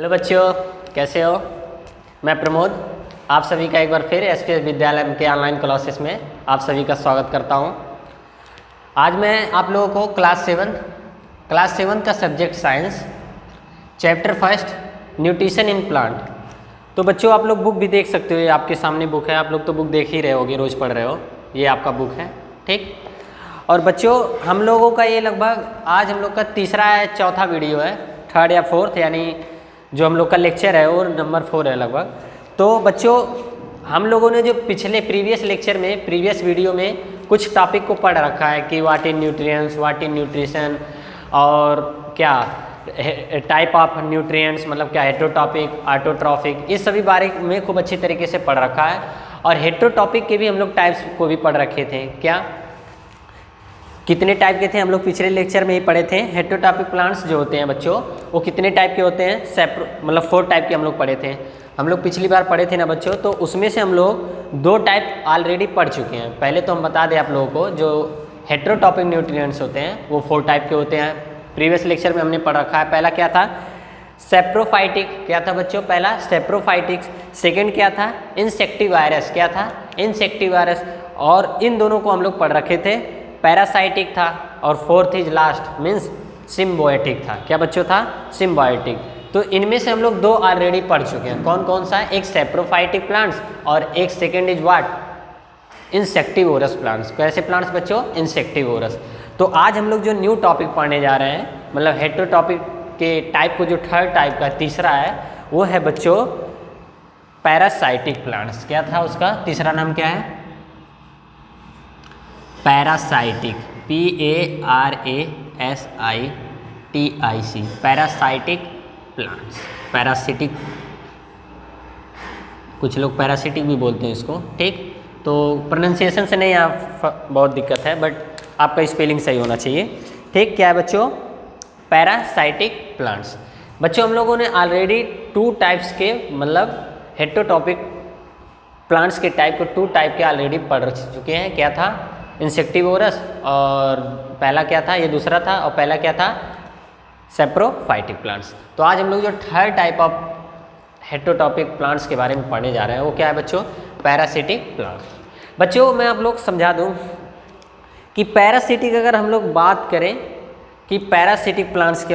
Hello बच्चों, कैसे हो? मैं प्रमोद, आप सभी का एक बार फिर एसपीएस विद्यालय के ऑनलाइन क्लासेस में आप सभी का स्वागत करता हूं। आज मैं आप लोगों को क्लास सेवन का subject science, chapter first nutrition in plant. तो बच्चों आप लोग बुक भी देख सकते हो, ये आपके सामने बुक है, आप लोग तो बुक देख ही रहे होगे, रोज़ पढ़ रहे हो, ये आपका बुक है, ठीक। और बच्चों हम लोगों का ये लगभग आज हम लोग का तीसरा या चौथा वीडियो है, थर्ड या फोर्थ, यानी जो हम लोग का लेक्चर है वो नंबर 4 है लगभग। तो बच्चों हम लोगों ने जो पिछले प्रीवियस वीडियो में कुछ टॉपिक को पढ़ रखा है कि what is nutrients, what is nutrition, और क्या टाइप ऑफ न्यूट्रिएंट्स मतलब क्या, हेटेरोटॉपिक, ऑटोट्रॉफिक, इस सभी बारे में खूब अच्छी तरीके से पढ़ रखा है। और हेटेरोटॉपिक के भी हम लोग टाइप्स को भी पढ़ रखे थे। क्या कितने टाइप के थे हम लोग पिछले लेक्चर में ही पढ़े थे। हेटेरोटॉपिक प्लांट्स जो होते हैं बच्चों वो कितने टाइप के होते हैं, मतलब 4 टाइप के हम लोग पढ़े थे। हम लोग पिछली बार पढ़े थे ना बच्चों, तो उसमें से हम लोग 2 टाइप ऑलरेडी पढ़ चुके हैं। पहले तो हम बता दें आप लोगों को, जो हेटेरोटॉपिक न्यूट्रिएंट्स होते हैं वो 4 टाइप के होते हैं। प्रीवियस लेक्चर में हमने पढ़ रखा है। पहला क्या था, सेप्रोफाइटिक। क्या था बच्चों? पहला सेप्रोफाइटिक। सेकेंड क्या था, इंसेक्टिवायरस। क्या था? इंसेक्टिवायरस। और इन दोनों को हम लोग पढ़ रखे थे। पैरासाइटिक था, और fourth is last means symbiotic था। क्या बच्चों था? सिम्बायोटिक। तो इनमें से हम लोग 2 ऑलरेडी पढ़ चुके हैं। कौन कौन सा है? एक सेप्रोफाइटिक प्लांट्स और एक second is what, insectivorous plants. कैसे प्लांट्स बच्चों? इंसेक्टिवोरस। तो आज हम लोग जो न्यू टॉपिक पढ़ने जा रहे हैं, मतलब हेटेरोटॉपिक के टाइप को जो थर्ड टाइप का तीसरा है, वो है बच्चों पैरासाइटिक प्लांट्स। क्या था उसका तीसरा नाम? क्या है? Parasitic. PARASITIC, parasitic plants. Parasitic, कुछ लोग पैरासिटिक भी बोलते हैं इसको, ठीक। तो प्रोनाउंसिएशन से नहीं आप बहुत दिक्कत है, बट आपका स्पेलिंग सही होना चाहिए, ठीक। क्या है बच्चों? Parasitic plants. बच्चों हम लोगों ने ऑलरेडी 2 टाइप्स के, मतलब हेटेरोटॉपिक प्लांट्स के टाइप को 2 टाइप के ऑलरेडी पढ़ चुके हैं। क्या था? इंसेक्टिवोरस, और पहला क्या था, ये दूसरा था, और पहला क्या था, सेप्रोफाइटिक प्लांट्स। तो आज हम लोग जो थर्ड टाइप ऑफ हेटेरोटॉपिक प्लांट्स के बारे में पढ़ने जा रहे हैं वो क्या है बच्चों? Parasitic plants. बच्चों मैं आप लोग समझा दूं कि पैरासिटिक, अगर हम लोग बात करें कि पैरासिटिक प्लांट्स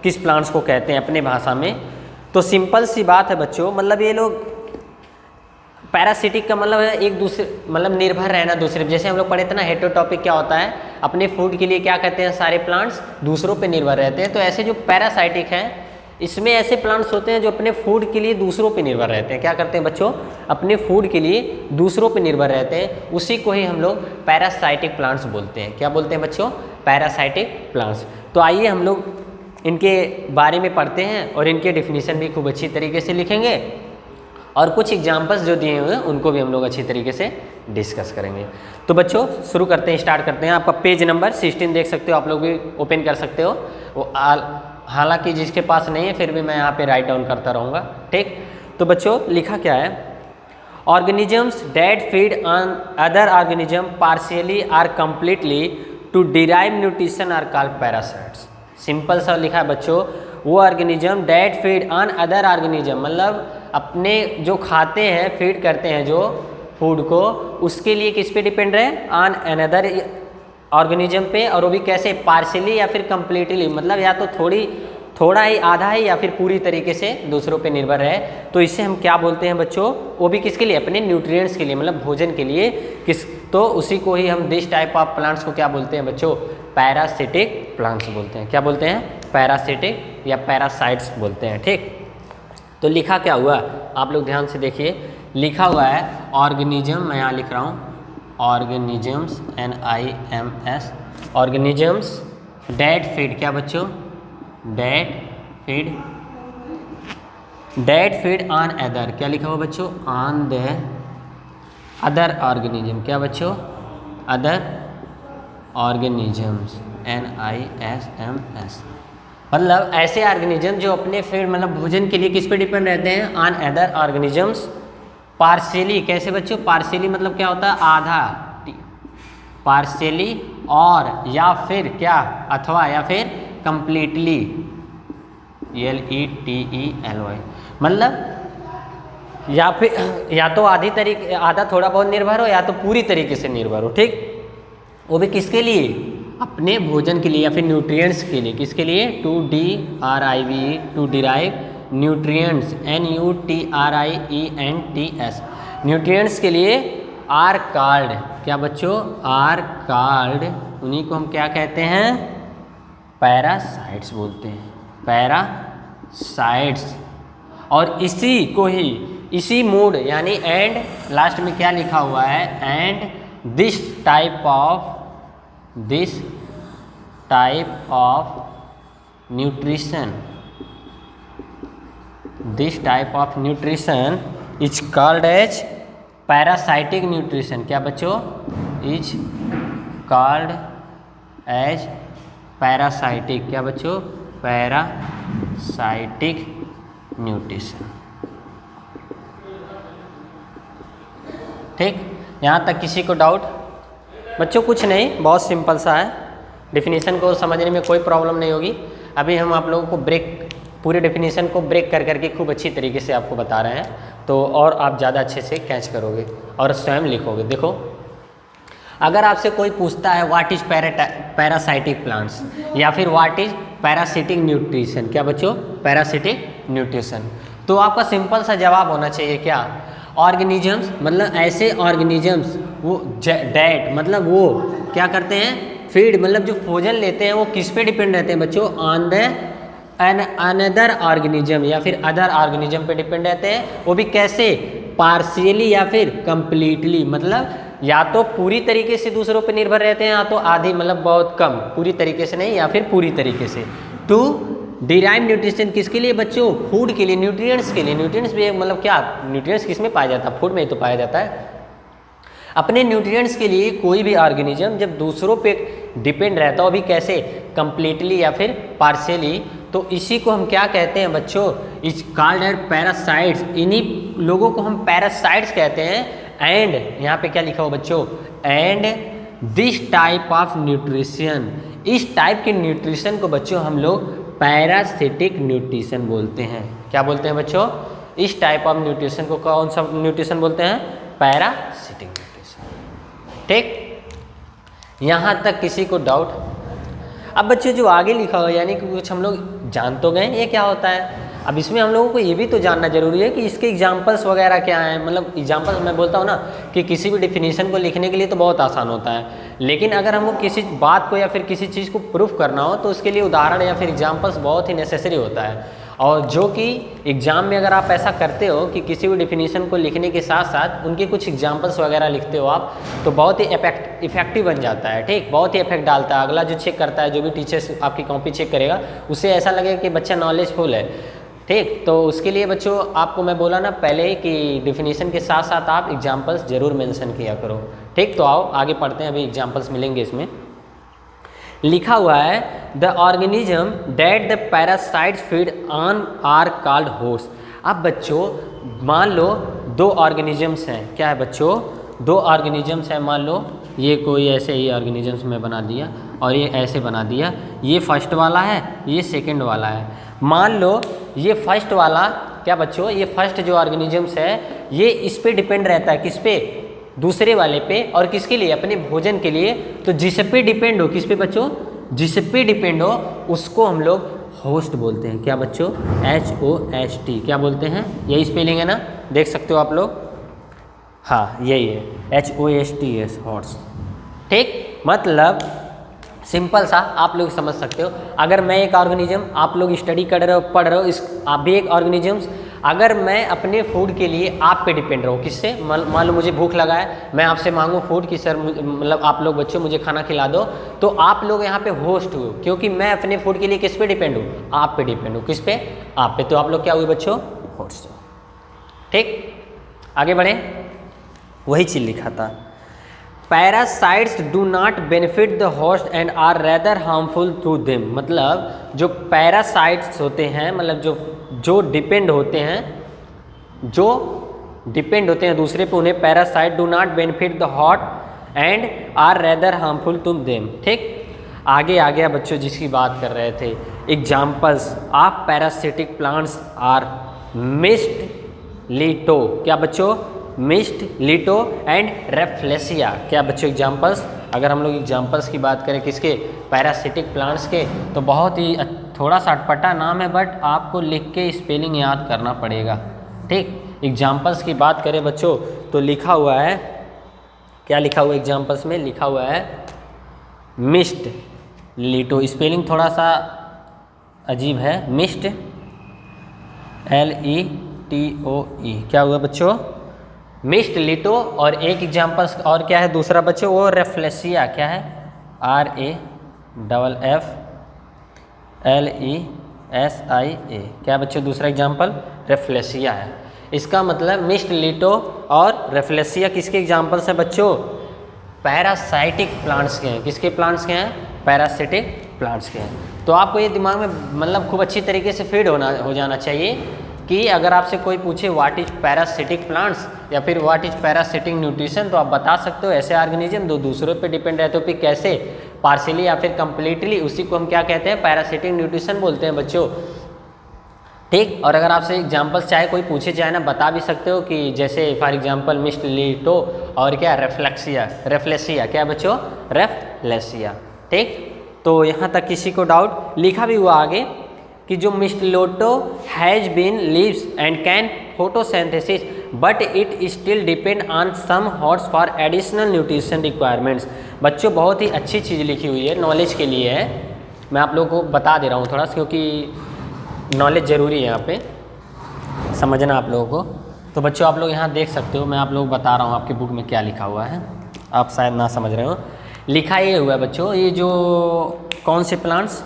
किस प्लांट्स को कहते हैं अपने भाषा में, तो सिंपल सी बात है बच्चों, मतलब ये लोग पैरासिटिक का मतलब है एक दूसरे, मतलब निर्भर रहना दूसरे। जैसे हम लोग पढ़े थे ना हेटेरोटॉपिक क्या होता है, अपने फूड के लिए क्या कहते हैं, सारे प्लांट्स दूसरों पे निर्भर रहते हैं। तो ऐसे जो पैरासाइटिक है, इसमें ऐसे प्लांट्स होते हैं जो अपने फूड के लिए दूसरों पे निर्भर रहते हैं। क्या करते हैं बच्चों? अपने फूड के लिए दूसरों पे निर्भर रहते हैं। उसी को ही हम लोग पैरासाइटिक प्लांट्स बोलते हैं। क्या बोलते हैं बच्चों? Parasitic plants. तो आइए हम लोग इनके बारे में पढ़ते हैं और इनके डिफिनीशन भी खूब अच्छी तरीके से लिखेंगे, और कुछ एग्जाम्पल्स जो दिए हुए हैं उनको भी हम लोग अच्छी तरीके से डिस्कस करेंगे। तो बच्चों शुरू करते हैं, स्टार्ट करते हैं। आपका पेज नंबर 16 देख सकते हो, आप लोग भी ओपन कर सकते हो। वो हालांकि जिसके पास नहीं है फिर भी मैं यहाँ पे राइट डाउन करता रहूँगा, ठीक। तो बच्चों लिखा क्या है, organisms that feed on other organism partially or completely to derive nutrition are called parasites. Simple सा लिखा है बच्चों, वो organism that feed on other organism, मतलब अपने जो खाते हैं, फीड करते हैं जो फूड को, उसके लिए किस पे डिपेंड रहे? ऑन अनदर ऑर्गेनिज्म पे। और वो भी कैसे? पार्शियली या फिर कंप्लीटली, मतलब या तो थोड़ा ही, आधा ही, या फिर पूरी तरीके से दूसरों पे निर्भर रहे। तो इसे हम क्या बोलते हैं बच्चों? वो भी किसके लिए? अपने न्यूट्रिएंट्स के लिए, मतलब भोजन के लिए। तो उसी को ही हम दिस टाइप ऑफ प्लांट्स को क्या बोलते हैं बच्चों? पैरासिटिक प्लांट्स बोलते हैं। क्या बोलते हैं? पैरासिटिक या पैरासाइट्स बोलते हैं, ठीक। तो लिखा क्या हुआ, आप लोग ध्यान से देखिए। लिखा हुआ है ऑर्गेनिज्म, मैं यहाँ लिख रहा हूँ organisms, NIMS, organisms that feed. क्या बच्चों? That feed on other. क्या लिखा हुआ बच्चों? On the other organism. क्या बच्चों? अदर ऑर्गेनिजम्स, NISMS, मतलब ऐसे ऑर्गेनिज्म जो अपने फीड, मतलब भोजन के लिए किस पे डिपेंड रहते हैं? On other organisms partially. कैसे बच्चों? पार्शियली मतलब क्या होता है? आधा, पार्शियली, और या फिर क्या, अथवा या फिर कंप्लीटली, LETELY, मतलब या फिर या तो आधा थोड़ा बहुत निर्भर हो या तो पूरी तरीके से निर्भर हो, ठीक। वो भी किसके लिए? अपने भोजन के लिए या फिर न्यूट्रिएंट्स के लिए। किसके लिए? To derive nutrients, NUTRIENTS, nutrients के लिए आर कॉल्ड, क्या बच्चों? आर कॉल्ड, उन्हीं को हम क्या कहते हैं? पैरासाइट्स बोलते हैं, पैरासाइट्स। और इसी को ही, इसी मूड यानी एंड, लास्ट में क्या लिखा हुआ है? And this type of nutrition is called as parasitic nutrition. क्या बच्चों? इज कॉल्ड एज पैरासाइटिक, क्या बच्चों? पैरासाइटिक न्यूट्रिशन, ठीक। यहाँ तक किसी को डाउट? बच्चों कुछ नहीं, बहुत सिंपल सा है, डेफिनेशन को समझने में कोई प्रॉब्लम नहीं होगी। अभी हम आप लोगों को पूरे डेफिनेशन को ब्रेक कर करके खूब अच्छी तरीके से आपको बता रहे हैं, तो और आप ज़्यादा अच्छे से कैच करोगे और स्वयं लिखोगे। देखो, अगर आपसे कोई पूछता है व्हाट इज पैरासाइटिक प्लांट्स या फिर व्हाट इज पैरासिटिक न्यूट्रिशन, क्या बच्चों? पैरासिटिक न्यूट्रिशन, तो आपका सिंपल सा जवाब होना चाहिए क्या? ऑर्गेनिजम्स, मतलब ऐसे ऑर्गेनिजम्स, वो डेट मतलब वो क्या करते हैं? फीड, मतलब जो भोजन लेते हैं वो किस पे डिपेंड रहते हैं बच्चों? ऑन द अनदर ऑर्गेनिज्म या फिर अदर ऑर्गेनिज्म पे डिपेंड रहते हैं। वो भी कैसे? पार्शियली या फिर कंप्लीटली, मतलब या तो पूरी तरीके से दूसरों पे निर्भर रहते हैं या तो आधी, मतलब बहुत कम, पूरी तरीके से नहीं या फिर पूरी तरीके से। टू डिराइव न्यूट्रिशन किसके लिए बच्चों? फूड के लिए, न्यूट्रिएंट्स के लिए। न्यूट्रिएंट्स भी मतलब क्या? न्यूट्रिएंट्स किस में पाया जाता है? फूड में ही तो पाया जाता है। अपने न्यूट्रिएंट्स के लिए कोई भी ऑर्गेनिज्म जब दूसरों पे डिपेंड रहता हो, भी कैसे? कंप्लीटली या फिर पार्शियली, तो इसी को हम क्या कहते हैं बच्चों? Is called as parasites. इन्हीं लोगों को हम पैरासाइट्स कहते हैं। एंड यहाँ पे क्या लिखा हो बच्चों? And this type of nutrition, इस टाइप के न्यूट्रिशन को बच्चों हम लोग पैरासिटिक न्यूट्रिशन बोलते हैं। क्या बोलते हैं बच्चों? इस टाइप ऑफ न्यूट्रिशन को कौन सा न्यूट्रिशन बोलते हैं? पैरासिटिक न्यूट्रिशन, ठीक। यहाँ तक किसी को डाउट? अब बच्चे जो आगे लिखा हो, यानी कि कुछ हम लोग जान तो गए ये क्या होता है। अब इसमें हम लोगों को ये भी तो जानना जरूरी है कि इसके एग्जाम्पल्स वगैरह क्या हैं। मतलब एग्जाम्पल्स मैं बोलता हूँ ना कि किसी भी डेफिनेशन को लिखने के लिए तो बहुत आसान होता है, लेकिन अगर हमको किसी बात को या फिर किसी चीज़ को प्रूफ करना हो तो उसके लिए उदाहरण या फिर एग्जाम्पल्स बहुत ही नेसेसरी होता है। और जो कि एग्ज़ाम में अगर आप ऐसा करते हो कि किसी भी डेफिनेशन को लिखने के साथ साथ उनके कुछ एग्जाम्पल्स वगैरह लिखते हो आप, तो बहुत ही इफेक्टिव बन जाता है, ठीक। बहुत ही इफेक्ट डालता है। अगला जो चेक करता है, जो भी टीचर्स आपकी कॉपी चेक करेगा, उसे ऐसा लगेगा कि बच्चा नॉलेजफुल है, ठीक। तो उसके लिए बच्चों आपको मैं बोला ना पहले ही कि डेफिनेशन के साथ साथ आप एग्जाम्पल्स जरूर मेंशन किया करो, ठीक। तो आओ आगे पढ़ते हैं, अभी एग्जाम्पल्स मिलेंगे। इसमें लिखा हुआ है the organism that the parasites feed on are called host. अब बच्चों मान लो दो ऑर्गेनिजम्स हैं, क्या है बच्चों? दो ऑर्गेनिजम्स हैं। मान लो ये कोई ऐसे ही ऑर्गेनिजम्स में बना दिया और ये ऐसे बना दिया, ये फर्स्ट वाला है, ये सेकंड वाला है। मान लो ये फर्स्ट वाला, क्या बच्चों? ये फर्स्ट जो ऑर्गेनिजम्स है ये इस पे डिपेंड रहता है, किस पे? दूसरे वाले पे। और किसके लिए? अपने भोजन के लिए। तो जिस पे डिपेंड हो, किस पे बच्चों? जिस पे डिपेंड हो उसको हम लोग होस्ट बोलते हैं। क्या बच्चों? HOST। क्या बोलते हैं? यही स्पेलिंग है ना, देख सकते हो आप लोग। हाँ यही है, HOST, हॉर्स, ठीक। मतलब सिंपल सा आप लोग समझ सकते हो। अगर मैं एक ऑर्गेनिज्म, आप लोग स्टडी कर रहे हो, पढ़ रहे हो, आप भी एक ऑर्गेनिजम्स, अगर मैं अपने फूड के लिए आप पे डिपेंड रहूँ, किससे? मान लो मुझे भूख लगा है, मैं आपसे मांगूँ फूड कि सर मतलब आप लोग बच्चों मुझे खाना खिला दो, तो आप लोग यहाँ पे होस्ट हो, क्योंकि मैं अपने फूड के लिए किस पे डिपेंड हूँ? आप पे डिपेंड हूँ। किस पे? आप पे। तो आप लोग क्या हुए बच्चों? होस्ट, ठीक। आगे बढ़े, वही चीज़ लिखा था। Parasites do not benefit the host and are rather harmful to them. मतलब जो पैरासाइट्स होते हैं, मतलब जो डिपेंड होते हैं दूसरे पे, उन्हें parasite do not benefit the host and are rather harmful to them, ठीक। आगे आ गया बच्चों जिसकी बात कर रहे थे, examples of parasitic plants are mistletoe, क्या बच्चों, मिस्ट लीटो एंड रेफ्लेसिया। क्या बच्चों एग्जाम्पल्स, अगर हम लोग एग्जाम्पल्स की बात करें किसके, पैरासिटिक प्लांट्स के, तो बहुत ही थोड़ा सा अटपटा नाम है बट आपको लिख के स्पेलिंग याद करना पड़ेगा। ठीक, एग्जाम्पल्स की बात करें बच्चों तो लिखा हुआ है, क्या लिखा हुआ है एग्जाम्पल्स में, लिखा हुआ है मिस्ट लीटो, स्पेलिंग थोड़ा सा अजीब है, मिस्ट LETOE, क्या हुआ बच्चों, मिस्ट लीटो। और एक एग्जाम्पल्स और क्या है दूसरा बच्चों, वो रेफ्लेसिया, क्या है RAFFLESIA, क्या बच्चों दूसरा एग्जाम्पल रेफ्लेसिया है। इसका मतलब मिस्ट लीटो और रेफ्लेसिया किसके एग्जाम्पल्स हैं बच्चों, पैरासाइटिक प्लांट्स के हैं। किसके प्लांट्स के हैं, पैरासिटिक प्लांट्स के हैं। तो आपको ये दिमाग में मतलब खूब अच्छी तरीके से फीड हो जाना चाहिए कि अगर आपसे कोई पूछे व्हाट इज पैरासिटिक प्लांट्स या फिर व्हाट इज पैरासिटिक न्यूट्रिशन, तो आप बता सकते हो ऐसे ऑर्गेनिज्म जो दूसरों पे डिपेंड रहते हो, फिर कैसे, पार्शियली या फिर कंप्लीटली, उसी को हम क्या कहते हैं, पैरासिटिक न्यूट्रिशन बोलते हैं बच्चों। ठीक, और अगर आपसे एग्जाम्पल्स चाहे कोई पूछे चाहे ना, बता भी सकते हो कि जैसे फॉर एग्जांपल मिस्ट लीटो और क्या रेफ्लेसिया, क्या बच्चों, रेफ्लेसिया। ठीक, तो यहाँ तक किसी को डाउट, लिखा भी हुआ आगे कि जो मिस्ट लीटो हैज़ बीन leaves and can photosynthesis but it still depend on some hosts for additional nutrition requirements. बच्चों बहुत ही अच्छी चीज़ लिखी हुई है, नॉलेज के लिए है, मैं आप लोगों को बता दे रहा हूँ थोड़ा सा, क्योंकि नॉलेज ज़रूरी है यहाँ पे समझना आप लोगों को। तो बच्चों आप लोग यहाँ देख सकते हो, मैं आप लोगों को बता रहा हूँ आपकी बुक में क्या लिखा हुआ है, आप शायद ना समझ रहे हो। लिखा ये हुआ है बच्चों, ये जो कौन से प्लांट्स,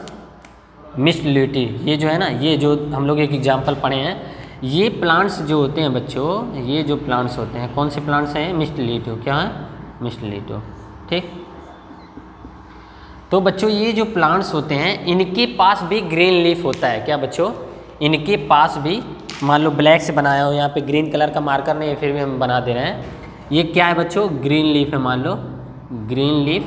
मिस्ट लीटी, ये जो है ना, ये जो हम लोग एक एग्जाम्पल पढ़े हैं, ये प्लांट्स जो होते हैं बच्चों, ये जो प्लांट्स होते हैं, कौन से प्लांट्स हैं, मिस्ट लीटो, क्या है, मिस्ट लीटो। ठीक, तो बच्चों ये जो प्लांट्स होते हैं इनके पास भी ग्रीन लीफ होता है। क्या बच्चों, इनके पास भी, मान लो ब्लैक से बनाया हो, यहाँ पे ग्रीन कलर का मार्कर नहीं है फिर भी हम बना दे रहे हैं, ये क्या है बच्चों, ग्रीन लीफ है, मान लो ग्रीन लीफ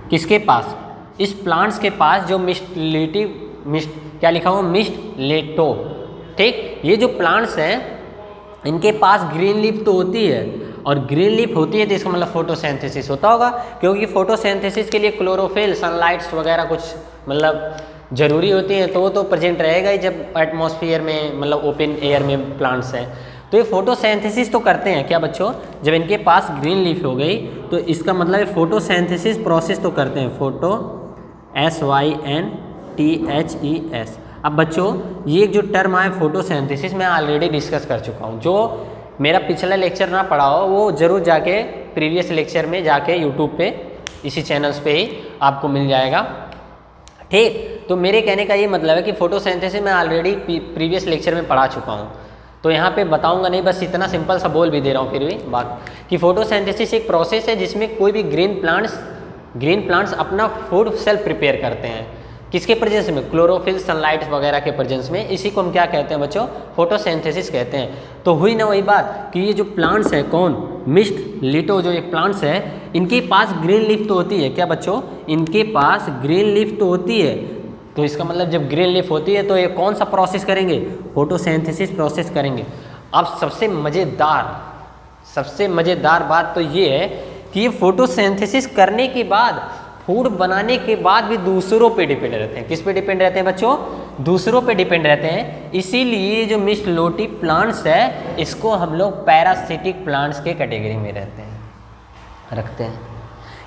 किसके पास, इस प्लांट्स के पास जो मिस्ट क्या लिखा हुआ, मिस्ट लीटो। ठीक, ये जो प्लांट्स हैं इनके पास ग्रीन लीफ तो होती है, और ग्रीन लीफ होती है तो इसका मतलब फोटोसिंथेसिस होता होगा, क्योंकि फोटोसिंथेसिस के लिए क्लोरोफिल, सनलाइट्स वगैरह कुछ मतलब ज़रूरी होती हैं, तो वो तो प्रेजेंट रहेगा ही जब एटमॉस्फेयर में, मतलब ओपन एयर में प्लांट्स हैं, तो ये फोटोसिंथेसिस तो करते हैं। क्या बच्चों, जब इनके पास ग्रीन लीफ हो गई तो इसका मतलब फोटोसिंथेसिस प्रोसेस तो करते हैं, फोटो SYNTHES। अब बच्चों ये जो टर्म आया फोटोसिंथेसिस मैं ऑलरेडी डिस्कस कर चुका हूँ, जो मेरा पिछला लेक्चर ना पढ़ा हो वो ज़रूर जाके प्रीवियस लेक्चर में जाके यूट्यूब पे इसी चैनल्स पे ही आपको मिल जाएगा। ठीक, तो मेरे कहने का ये मतलब है कि फोटोसिंथेसिस मैं ऑलरेडी प्रीवियस लेक्चर में पढ़ा चुका हूँ, तो यहाँ पे बताऊँगा नहीं, बस इतना सिंपल सा बोल भी दे रहा हूँ फिर भी बात, कि फोटोसिंथेसिस एक प्रोसेस है जिसमें कोई भी ग्रीन प्लांट्स अपना फूड सेल्फ प्रिपेयर करते हैं, किसके प्रेजेंस में, क्लोरोफिल, सनलाइट वगैरह के प्रेजेंस में, इसी को हम क्या कहते हैं बच्चों, फोटोसिंथेसिस कहते हैं। तो हुई ना वही बात कि ये जो प्लांट्स है, कौन, मिस्ट लीटो जो ये प्लांट्स है, इनके पास ग्रीन लीफ तो होती है। क्या बच्चों, इनके पास ग्रीन लीफ तो होती है, तो इसका मतलब जब ग्रीन लीफ होती है तो ये कौन सा प्रोसेस करेंगे, फोटोसिंथेसिस प्रोसेस करेंगे। अब सबसे मज़ेदार बात तो ये है कि ये फोटोसिंथेसिस करने के बाद, फूड बनाने के बाद भी दूसरों पे डिपेंड रहते हैं। किस पे डिपेंड रहते हैं बच्चों, दूसरों पे डिपेंड रहते हैं। इसीलिए जो मिस्ट लीटी प्लांट्स है इसको हम लोग पैरासिटिक प्लांट्स के कैटेगरी में रखते हैं।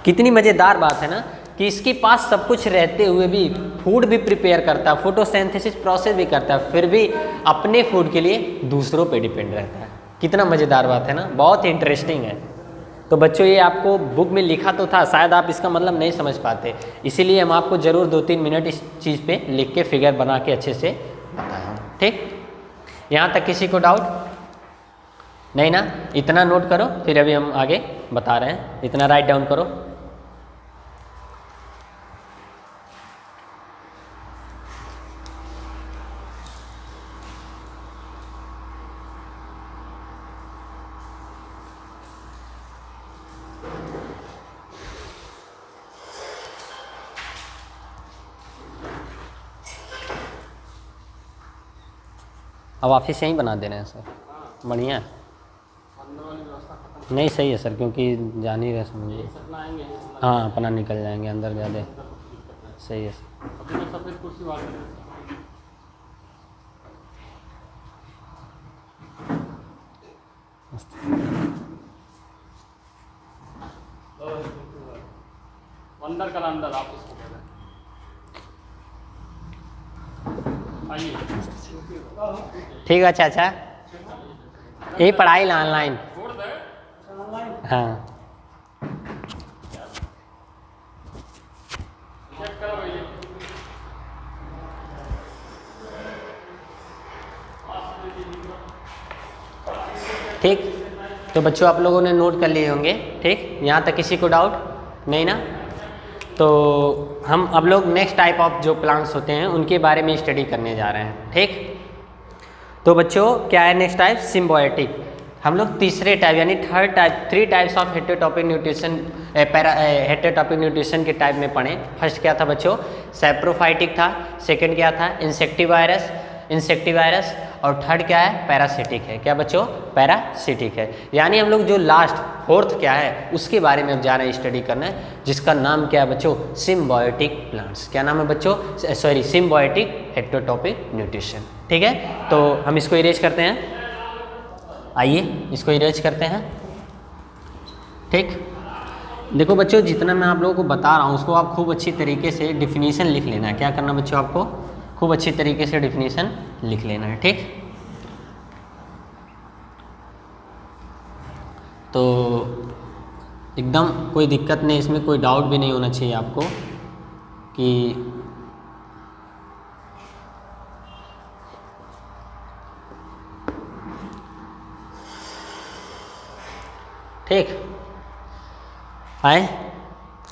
कितनी मज़ेदार बात है ना, कि इसके पास सब कुछ रहते हुए भी फूड भी प्रिपेयर करता है, फोटोसिंथेसिस प्रोसेस भी करता है, फिर भी अपने फूड के लिए दूसरों पे डिपेंड रहता है। कितना मज़ेदार बात है ना, बहुत इंटरेस्टिंग है। तो बच्चों ये आपको बुक में लिखा तो था, शायद आप इसका मतलब नहीं समझ पाते, इसीलिए हम आपको ज़रूर 2-3 मिनट इस चीज़ पे लिख के फिगर बना के अच्छे से बताया। ठीक, यहाँ तक किसी को डाउट नहीं ना, इतना नोट करो, फिर अभी हम आगे बता रहे हैं, इतना राइट डाउन करो। अब ऑफिस यहीं बना दे रहे हैं सर, बढ़िया है। नहीं सही है सर, क्योंकि जान ही रहे समझिए। हाँ अपना निकल जाएंगे अंदर ज़्यादा, सही है सर। अंदर का अंदर आप इसको कह रहे हैं। आइए ठीक है चाचा, यही पढ़ाई ला ऑनलाइन। हाँ चेक करो भैया। ठीक, तो बच्चों आप लोगों ने नोट कर लिए होंगे। ठीक, यहाँ तक किसी को डाउट नहीं ना? तो हम अब लोग नेक्स्ट टाइप ऑफ जो प्लांट्स होते हैं उनके बारे में स्टडी करने जा रहे हैं। ठीक, तो बच्चों क्या है नेक्स्ट टाइप? सिम्बायोटिक। हम लोग तीसरे टाइप यानी third type, 3 types of heterotrophic nutrition heterotrophic nutrition के टाइप में पढ़े। फर्स्ट क्या था बच्चों? सैप्रोफाइटिक था। सेकंड क्या था? इंसेक्टिवायरस। और थर्ड क्या है? पैरासिटिक है। क्या बच्चों? पैरासिटिक है। यानी हम लोग जो लास्ट फोर्थ क्या है उसके बारे में अब जा रहे हैं स्टडी करना है, जिसका नाम क्या है बच्चों? Symbiotic plants. क्या नाम है बच्चों? Sorry, symbiotic heterotrophic nutrition. ठीक है, तो हम इसको इरेज करते हैं। आइए इसको इरेज करते हैं। ठीक, देखो बच्चों जितना मैं आप लोगों को बता रहा हूँ उसको आप खूब अच्छी तरीके से डिफिनीशन लिख लेना है। क्या करना बच्चों? आपको खूब अच्छी तरीके से डिफिनीशन लिख लेना है। ठीक, तो एकदम कोई दिक्कत नहीं, इसमें कोई डाउट भी नहीं होना चाहिए आपको कि ठीक आए।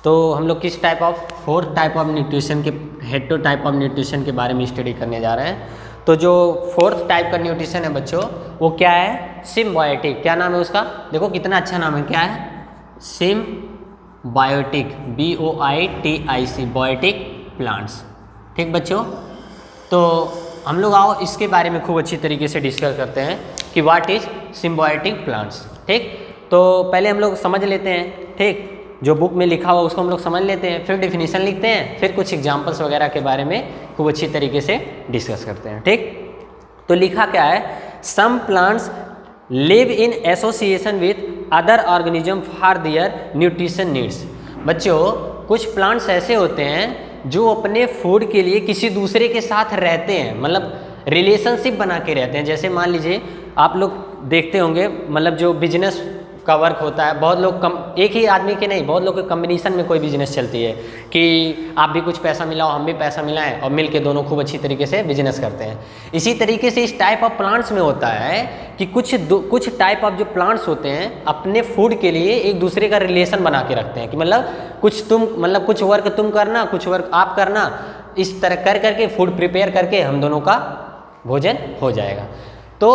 तो हम लोग किस type of fourth type of nutrition के हेटेरो टाइप ऑफ न्यूट्रिशन के बारे में स्टडी करने जा रहे हैं। तो जो फोर्थ टाइप का न्यूट्रिशन है बच्चों वो क्या है? सिम्बायोटिक। क्या नाम है उसका? देखो कितना अच्छा नाम है। क्या है? Symbiotic, BOITIC, biotic plants. ठीक बच्चों, तो हम लोग आओ इसके बारे में खूब अच्छी तरीके से डिस्कस करते हैं कि व्हाट इज सिम्बायोटिक प्लांट्स। ठीक, तो पहले हम लोग समझ लेते हैं। ठीक, जो बुक में लिखा हुआ उसको हम लोग समझ लेते हैं, फिर डेफिनेशन लिखते हैं, फिर कुछ एग्जांपल्स वगैरह के बारे में खूब अच्छी तरीके से डिस्कस करते हैं। ठीक, तो लिखा क्या है? Some plants live in association with other organism for their nutrition needs. बच्चों कुछ प्लांट्स ऐसे होते हैं जो अपने फूड के लिए किसी दूसरे के साथ रहते हैं, मतलब रिलेशनशिप बना के रहते हैं। जैसे मान लीजिए आप लोग देखते होंगे, मतलब जो बिजनेस का वर्क होता है, बहुत लोग एक ही आदमी के नहीं, बहुत लोग के कम्बिनेशन में कोई बिजनेस चलती है कि आप भी कुछ पैसा मिलाओ, हम भी पैसा मिलाएं और मिल के दोनों खूब अच्छी तरीके से बिजनेस करते हैं। इसी तरीके से इस टाइप ऑफ प्लांट्स में होता है कि कुछ टाइप ऑफ जो प्लांट्स होते हैं अपने फूड के लिए एक दूसरे का रिलेशन बना के रखते हैं कि मतलब कुछ वर्क तुम करना, कुछ वर्क आप करना, इस तरह कर करके फूड प्रिपेयर करके हम दोनों का भोजन हो जाएगा। तो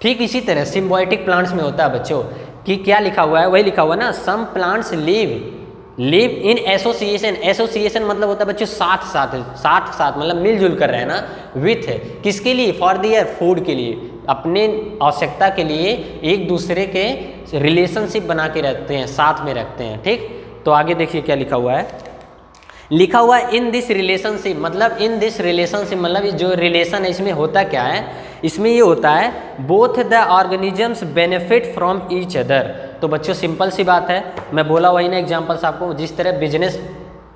ठीक इसी तरह सिम्बायोटिक प्लांट्स में होता है बच्चों कि क्या लिखा हुआ है? वही लिखा हुआ है ना, some plants live in association. Association मतलब होता है बच्चों साथ मतलब मिलजुल कर रहना। विथ किसके लिए? फॉर देयर फूड के लिए, अपने आवश्यकता के लिए एक दूसरे के रिलेशनशिप बना के रखते हैं, साथ में रखते हैं। ठीक, तो आगे देखिए क्या लिखा हुआ है। लिखा हुआ है इन दिस रिलेशनशिप, मतलब इन दिस रिलेशनशिप मतलब जो रिलेशन है इसमें होता क्या है? इसमें ये होता है both the organisms benefit from each other. तो बच्चों सिंपल सी बात है, मैं बोला वही ना एग्जांपल्स आपको, जिस तरह बिजनेस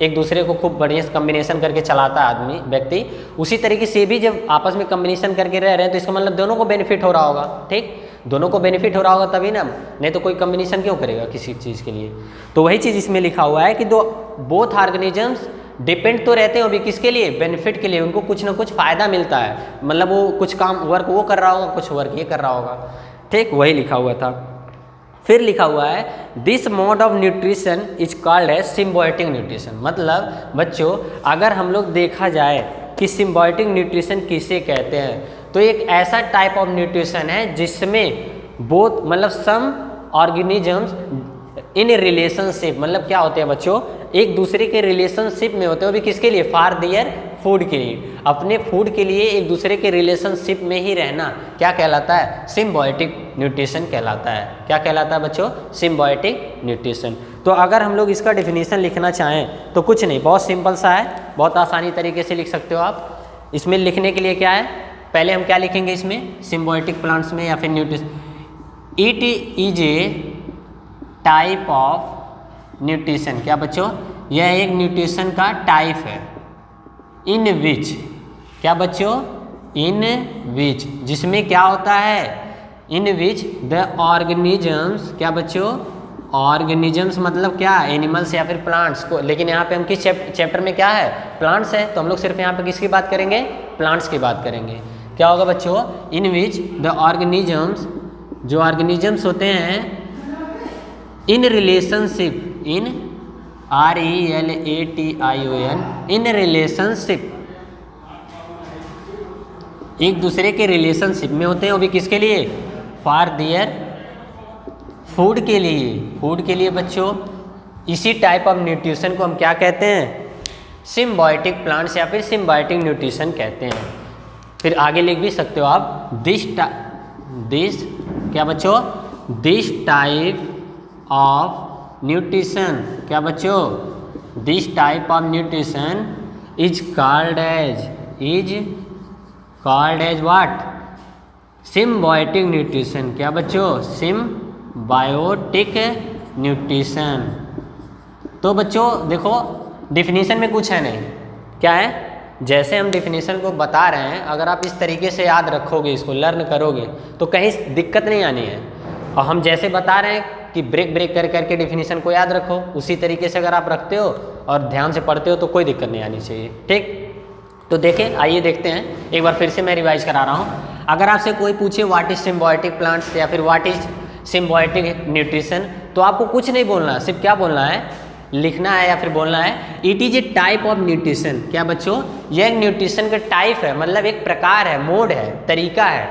एक दूसरे को खूब बढ़िया कम्बिनेशन करके चलाता है आदमी व्यक्ति, उसी तरीके से भी जब आपस में कम्बिनेशन करके रह रहे हैं तो इसका मतलब दोनों को बेनिफिट हो रहा होगा। ठीक, दोनों को बेनिफिट हो रहा होगा तभी ना, नहीं तो कोई कम्बिनेशन क्यों करेगा किसी चीज़ के लिए। तो वही चीज़ इसमें लिखा हुआ है कि दो बोथ ऑर्गेनिजम्स डिपेंड तो रहते हैं अभी किसके लिए? बेनिफिट के लिए। उनको कुछ ना कुछ फ़ायदा मिलता है, मतलब वो कुछ काम वर्क वो कर रहा होगा, कुछ वर्क ये कर रहा होगा। ठीक, वही लिखा हुआ था। फिर लिखा हुआ है this mode of nutrition is called as symbiotic nutrition. मतलब बच्चों अगर हम लोग देखा जाए कि सिम्बायोटिक न्यूट्रिशन किसे कहते हैं, तो एक ऐसा टाइप ऑफ न्यूट्रिशन है जिसमें बोथ मतलब सम ऑर्गेनिजम्स इन रिलेशनशिप, मतलब क्या होते हैं बच्चों? एक दूसरे के रिलेशनशिप में होते हैं, वो भी किसके लिए? फॉर देयर फूड के लिए, अपने फूड के लिए एक दूसरे के रिलेशनशिप में ही रहना क्या कहलाता है? सिम्बायोटिक न्यूट्रिशन कहलाता है। क्या कहलाता है बच्चों? Symbiotic nutrition. तो अगर हम लोग इसका डिफिनीशन लिखना चाहें तो कुछ नहीं, बहुत सिंपल सा है, बहुत आसानी तरीके से लिख सकते हो आप। इसमें लिखने के लिए क्या है, पहले हम क्या लिखेंगे इसमें सिम्बायोटिक प्लांट्स में या फिर nutrition, it is a type of nutrition. क्या बच्चों? यह एक न्यूट्रिशन का टाइप है। इन विच, क्या बच्चों? इन विच, जिसमें क्या होता है? इन विच द ऑर्गेनिजम्स, क्या बच्चों? ऑर्गेनिजम्स मतलब क्या? एनिमल्स या फिर प्लांट्स को, लेकिन यहाँ पे हम किस चैप्टर में क्या है? प्लांट्स है, तो हम लोग सिर्फ यहाँ पे किसकी बात करेंगे? प्लांट्स की बात करेंगे। क्या होगा बच्चों? इन विच द ऑर्गेनिजम्स, जो ऑर्गेनिजम्स होते हैं, in relationship, in RELATION, in relationship, एक दूसरे के रिलेशनशिप में होते हैं। वो भी किसके लिए? फॉर देयर फूड के लिए, फूड के लिए बच्चों। इसी टाइप ऑफ न्यूट्रिशन को हम क्या कहते हैं? सिम्बायोटिक प्लांट्स या फिर सिम्बायोटिक न्यूट्रिशन कहते हैं। फिर आगे लिख भी सकते हो आप, दिस क्या बच्चों? दिस टाइप ऑफ न्यूट्रिशन, क्या बच्चों? This type of nutrition is called as what? Symbiotic nutrition. क्या बच्चों? Symbiotic nutrition. तो बच्चों देखो, डिफिनीशन में कुछ है नहीं, क्या है? जैसे हम डिफिनीशन को बता रहे हैं, अगर आप इस तरीके से याद रखोगे, इसको लर्न करोगे तो कहीं दिक्कत नहीं आनी है। और हम जैसे बता रहे हैं कि ब्रेक कर करके डिफिनीशन को याद रखो, उसी तरीके से अगर आप रखते हो और ध्यान से पढ़ते हो तो कोई दिक्कत नहीं आनी चाहिए। ठीक, तो देखें, आइए देखते हैं, एक बार फिर से मैं रिवाइज करा रहा हूँ। अगर आपसे कोई पूछे व्हाट इज सिम्बायोटिक प्लांट्स या फिर व्हाट इज सिम्बायोटिक न्यूट्रिशन, तो आपको कुछ नहीं बोलना है, सिर्फ क्या बोलना है? लिखना है या फिर बोलना है, it is a type of nutrition. क्या बच्चों? यह एक न्यूट्रिशन का टाइप है, मतलब एक प्रकार है, मोड है, तरीका है,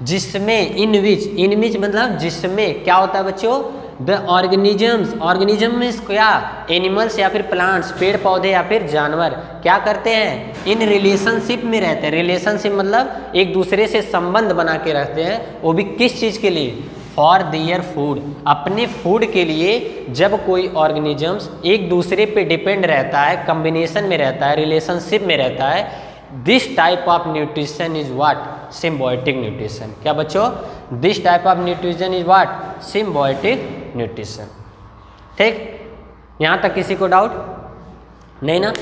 जिसमें इन विच मतलब जिसमें क्या होता है बच्चों? द ऑर्गेनिजम्स, ऑर्गेनिज्म में क्या? एनिमल्स या फिर प्लांट्स, पेड़ पौधे या फिर जानवर क्या करते हैं? इन रिलेशनशिप में रहते हैं। रिलेशनशिप मतलब एक दूसरे से संबंध बना के रखते हैं, वो भी किस चीज़ के लिए? फॉर देयर फूड, अपने फूड के लिए। जब कोई ऑर्गेनिजम्स एक दूसरे पे डिपेंड रहता है, कम्बिनेशन में रहता है, रिलेशनशिप में रहता है, this type of nutrition is what? Symbiotic nutrition. क्या बच्चों? This type of nutrition is what? Symbiotic nutrition. ठीक, यहाँ तक किसी को डाउट नहीं ना?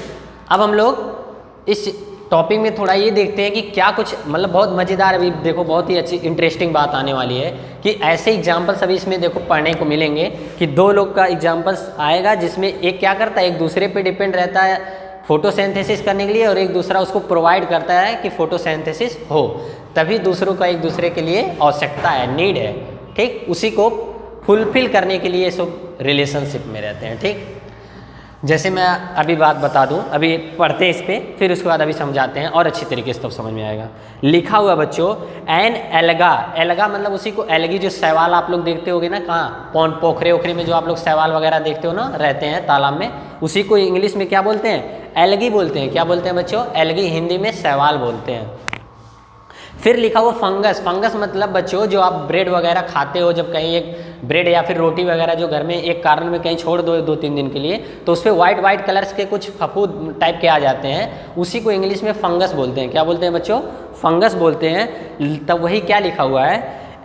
अब हम लोग इस टॉपिक में थोड़ा ये देखते हैं कि क्या कुछ, मतलब बहुत मज़ेदार, अभी देखो बहुत ही अच्छी इंटरेस्टिंग बात आने वाली है कि ऐसे एग्जाम्पल्स अभी इसमें देखो पढ़ने को मिलेंगे कि दो लोग का एग्जाम्पल्स आएगा जिसमें एक क्या करता है? एक दूसरे पे डिपेंड रहता है फोटोसिंथेसिस करने के लिए, और एक दूसरा उसको प्रोवाइड करता है कि फोटोसिंथेसिस हो, तभी दूसरों का एक दूसरे के लिए आवश्यकता है, नीड है। ठीक, उसी को फुलफिल करने के लिए सब रिलेशनशिप में रहते हैं। ठीक, जैसे मैं अभी बात बता दूं, अभी पढ़ते हैं इस पर, फिर उसके बाद अभी समझाते हैं और अच्छी तरीके से तब समझ में आएगा। लिखा हुआ बच्चों, एन एल्गा, एल्गा मतलब उसी को एल्गी, जो शैवाल आप लोग देखते होगे ना, कहाँ पौंड पोखरे ओखरे में जो आप लोग शैवाल वगैरह देखते हो ना, रहते हैं तालाब में, उसी को इंग्लिश में क्या बोलते हैं? एल्गी बोलते हैं। क्या बोलते हैं बच्चों? एल्गी, हिंदी में शैवाल बोलते हैं। फिर लिखा हुआ फंगस, फंगस मतलब बच्चों जो आप ब्रेड वगैरह खाते हो, जब कहीं एक ब्रेड या फिर रोटी वगैरह जो घर में एक कारण में कहीं छोड़ दो 2-3 दिन के लिए, तो उस पर वाइट कलर्स के कुछ फफूद टाइप के आ जाते हैं, उसी को इंग्लिश में फंगस बोलते हैं। क्या बोलते हैं बच्चों? फंगस बोलते हैं। तब वही क्या लिखा हुआ है?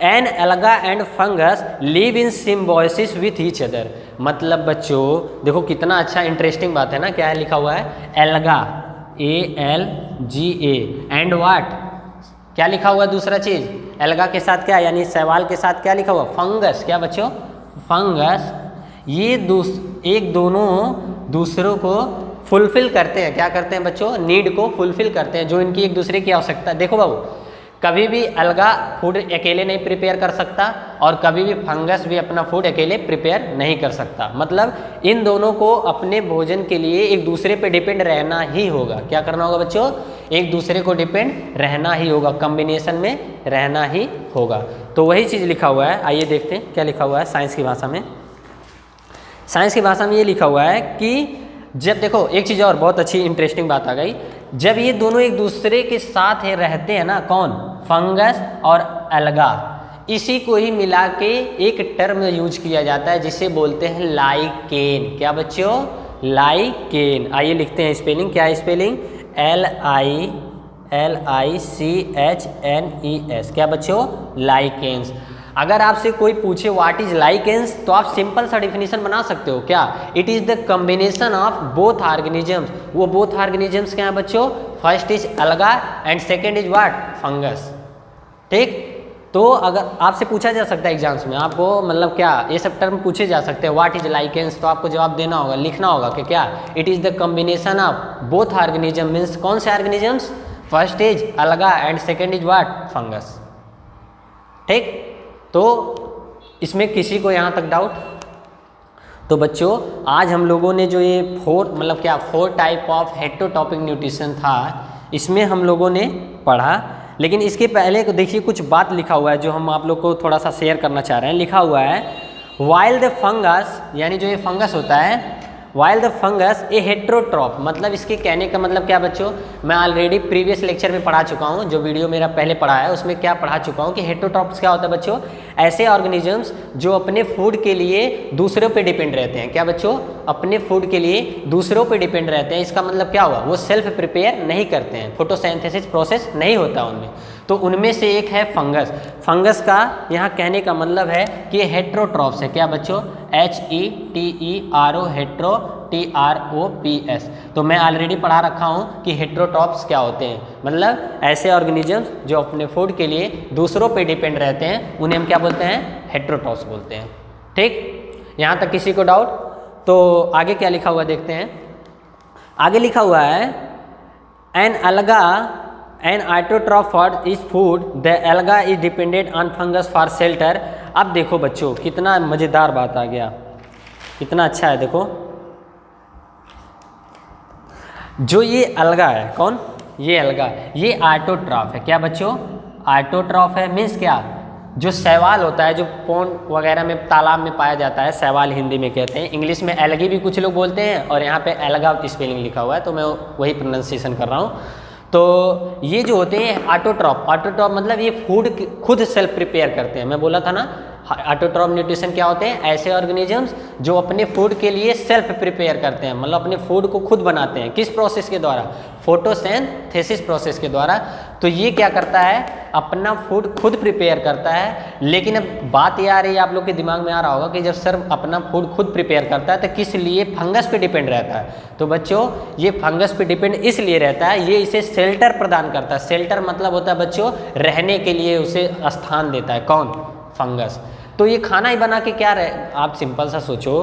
An alga and fungus live in symbiosis with each other. मतलब बच्चों देखो कितना अच्छा इंटरेस्टिंग बात है ना, क्या है लिखा हुआ है? एल्गा, ALGA, एंड व्हाट, क्या लिखा हुआ है दूसरा चीज़? एल्गा के साथ क्या, यानी शैवाल के साथ क्या लिखा हुआ? फंगस। क्या बच्चों? फंगस। ये एक दोनों दूसरों को फुलफिल करते हैं। क्या करते हैं बच्चों? नीड को फुलफिल करते हैं, जो इनकी एक दूसरे की आवश्यकता है। देखो बाबू, कभी भी अलगा फूड अकेले नहीं प्रिपेयर कर सकता और कभी भी फंगस भी अपना फूड अकेले प्रिपेयर नहीं कर सकता। मतलब इन दोनों को अपने भोजन के लिए एक दूसरे पे डिपेंड रहना ही होगा। क्या करना होगा बच्चों? एक दूसरे को डिपेंड रहना ही होगा, कॉम्बिनेशन में रहना ही होगा। तो वही चीज़ लिखा हुआ है, आइए देखते हैं क्या लिखा हुआ है साइंस की भाषा में। साइंस की भाषा में ये लिखा हुआ है कि जब देखो एक चीज़ और बहुत अच्छी इंटरेस्टिंग बात आ गई जब ये दोनों एक दूसरे के साथ रहते हैं ना, कौन, फंगस और अलगा, इसी को ही मिला के एक टर्म यूज किया जाता है जिसे बोलते हैं लाइकेन। क्या बच्चों, लाइकेन। आइए लिखते हैं स्पेलिंग, क्या है स्पेलिंग, LICHNES। क्या बच्चों, लाइकेन्स। अगर आपसे कोई पूछे व्हाट इज लाइकेन्स, तो आप सिंपल सा डिफिनीशन बना सकते हो, क्या, it is the combination of both organisms. वो बोथ ऑर्गेनिजम्स क्या है बच्चों, फर्स्ट इज अलगा and second is what, fungus. ठीक, तो अगर आपसे पूछा जा सकता है एग्जाम्स में, आपको मतलब क्या ये सब टर्म पूछे जा सकते हैं, व्हाट इज लाइकेन्स, तो आपको जवाब देना होगा, लिखना होगा कि क्या, it is the combination of both organism, means कौन से ऑर्गेनिजम्स, फर्स्ट इज अलगा and second is what, fungus. ठीक, तो इसमें किसी को यहाँ तक डाउट? तो बच्चों आज हम लोगों ने जो ये four type of heterotrophic nutrition था, इसमें हम लोगों ने पढ़ा। लेकिन इसके पहले देखिए कुछ बात लिखा हुआ है जो हम आप लोग को थोड़ा सा शेयर करना चाह रहे हैं। लिखा हुआ है वाइल द फंगस, यानी जो ये फंगस होता है, while the fungus A heterotroph, मतलब इसके कहने का मतलब क्या बच्चों, मैं ऑलरेडी प्रीवियस लेक्चर में पढ़ा चुका हूँ, जो वीडियो मेरा पहले पढ़ा है उसमें क्या पढ़ा चुका हूँ कि हेट्रोट्रॉप्स क्या होता है बच्चों, ऐसे ऑर्गेनिजम्स जो अपने फूड के लिए दूसरों पे डिपेंड रहते हैं। क्या बच्चों, अपने फूड के लिए दूसरों पे डिपेंड रहते हैं। इसका मतलब क्या हुआ, वो सेल्फ प्रिपेयर नहीं करते हैं, फोटोसिंथेसिस प्रोसेस नहीं होता उनमें। तो उनमें से एक है फंगस। फंगस का यहाँ कहने का मतलब है कि ये हेट्रोट्रॉप्स है। क्या बच्चों, HETERO, हेट्रो, TROPS। तो मैं ऑलरेडी पढ़ा रखा हूँ कि हेट्रोट्रॉप्स क्या होते हैं, मतलब ऐसे ऑर्गेनिजम्स जो अपने फूड के लिए दूसरों पे डिपेंड रहते हैं, उन्हें हम क्या बोलते हैं, हेट्रोट्रॉप्स बोलते हैं। ठीक, यहाँ तक किसी को डाउट? तो आगे क्या लिखा हुआ देखते हैं। आगे लिखा हुआ है an alga an autotroph for is food, the alga is dependent on fungus for shelter. अब देखो बच्चों कितना मज़ेदार बात आ गया, कितना अच्छा है। देखो जो ये अलगा है, कौन, ये अलगा, ये ऑटोट्रॉफ है। क्या बच्चों, ऑटोट्रॉफ है, मीन्स क्या, जो शैवाल होता है, जो पौंड वगैरह में तालाब में पाया जाता है, शैवाल हिंदी में कहते हैं, इंग्लिश में एलगी भी कुछ लोग बोलते हैं, और यहाँ पे अलगा स्पेलिंग लिखा हुआ है तो मैं वही प्रोनाउंसिएशन कर रहा हूँ। तो ये जो होते हैं ऑटोट्रॉफ, ऑटोट्रॉफ मतलब ये फूड खुद सेल्फ प्रिपेयर करते हैं। मैं बोला था ना, ऑटोट्रॉफ न्यूट्रिशन क्या होते हैं, ऐसे ऑर्गेनिजम्स जो अपने फूड के लिए सेल्फ प्रिपेयर करते हैं, मतलब अपने फूड को खुद बनाते हैं। किस प्रोसेस के द्वारा, फोटोसिंथेसिस प्रोसेस के द्वारा। तो ये क्या करता है, अपना फूड खुद प्रिपेयर करता है। लेकिन अब बात ये आ रही है, आप लोग के दिमाग में आ रहा होगा कि जब सर अपना फूड खुद प्रिपेयर करता है तो किस लिए, फंगस पे डिपेंड रहता है। तो बच्चों ये फंगस पे डिपेंड इसलिए रहता है, ये इसे शेल्टर प्रदान करता है। शेल्टर मतलब होता है बच्चों रहने के लिए उसे स्थान देता है, कौन, फंगस। तो ये खाना ही बना के क्या रहे, आप सिंपल सा सोचो,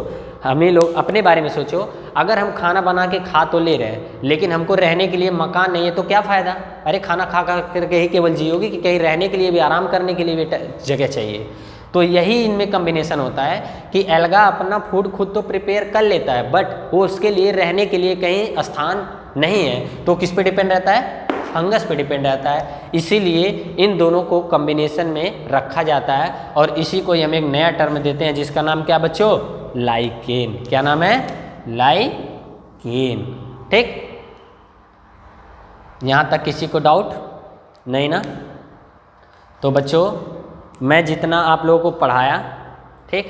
हमें लोग अपने बारे में सोचो, अगर हम खाना बना के खा तो ले रहे हैं लेकिन हमको रहने के लिए मकान नहीं है तो क्या फ़ायदा। अरे खाना खा करके ही केवल जियोगे कि कहीं रहने के लिए भी, आराम करने के लिए भी जगह चाहिए। तो यही इनमें कम्बिनेशन होता है कि एल्गा अपना फूड खुद तो प्रिपेयर कर लेता है, बट वो उसके लिए रहने के लिए कहीं स्थान नहीं है, तो किस पे डिपेंड रहता है, फंगस पे डिपेंड रहता है। इसीलिए इन दोनों को कॉम्बिनेशन में रखा जाता है, और इसी को हम एक नया टर्म देते हैं जिसका नाम क्या बच्चों, लाइकेन। क्या नाम है, लाइकेन। ठीक, यहाँ तक किसी को डाउट नहीं ना? तो बच्चों मैं जितना आप लोगों को पढ़ाया, ठीक,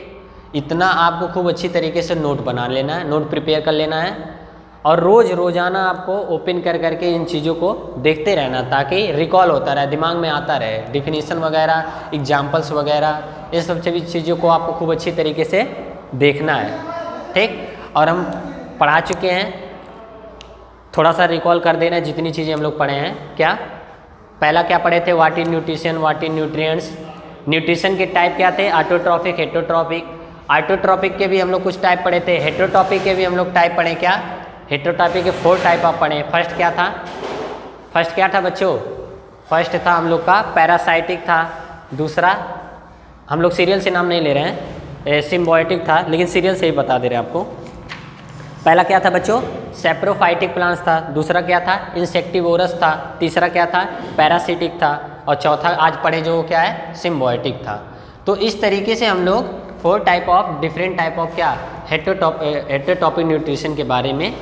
इतना आपको खूब अच्छी तरीके से नोट बना लेना है, नोट प्रिपेयर कर लेना है, और रोज़ाना आपको ओपन कर करके इन चीज़ों को देखते रहना ताकि रिकॉल होता रहे, दिमाग में आता रहे। डिफिनीशन वगैरह, एग्जाम्पल्स वगैरह, ये सब सभी चीज़ों को आपको खूब अच्छी तरीके से देखना है। ठीक, और हम पढ़ा चुके हैं, थोड़ा सा रिकॉल कर देना जितनी चीज़ें हम लोग पढ़े हैं। क्या पहला क्या पढ़े थे, what is nutrition, what is nutrients. Nutrition के टाइप क्या थे, ऑटोट्रॉफिक, हेटेरोट्रॉपिक। ऑटोट्रॉपिक के भी हम लोग कुछ टाइप पढ़े थे, हेटेरोट्रॉपिक के भी हम लोग टाइप पढ़े। क्या, हेटेरोट्रॉपिक के 4 टाइप आप पढ़े। फर्स्ट क्या था बच्चों, फर्स्ट था हम लोग का पैरासाइटिक था। दूसरा हम लोग सीरियल से नाम नहीं ले रहे हैं, सिम्बायोटिक था, लेकिन सीरियल से ही बता दे रहे हैं आपको। पहला क्या था बच्चों, सैप्रोफाइटिक प्लांट्स था। दूसरा क्या था, इंसेक्टिवोरस था। तीसरा क्या था, पैरासिटिक था। और चौथा आज पढ़े जो क्या है, सिम्बायोटिक था। तो इस तरीके से हम लोग 4 type of different type of क्या हेटेरोटॉपिक न्यूट्रिशन के बारे में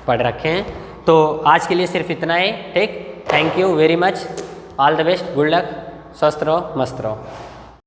पढ़ रखे हैं। तो आज के लिए सिर्फ इतना ही। ठीक, thank you very much, all the best, good luck, स्वस्थ रहो, मस्त रहो।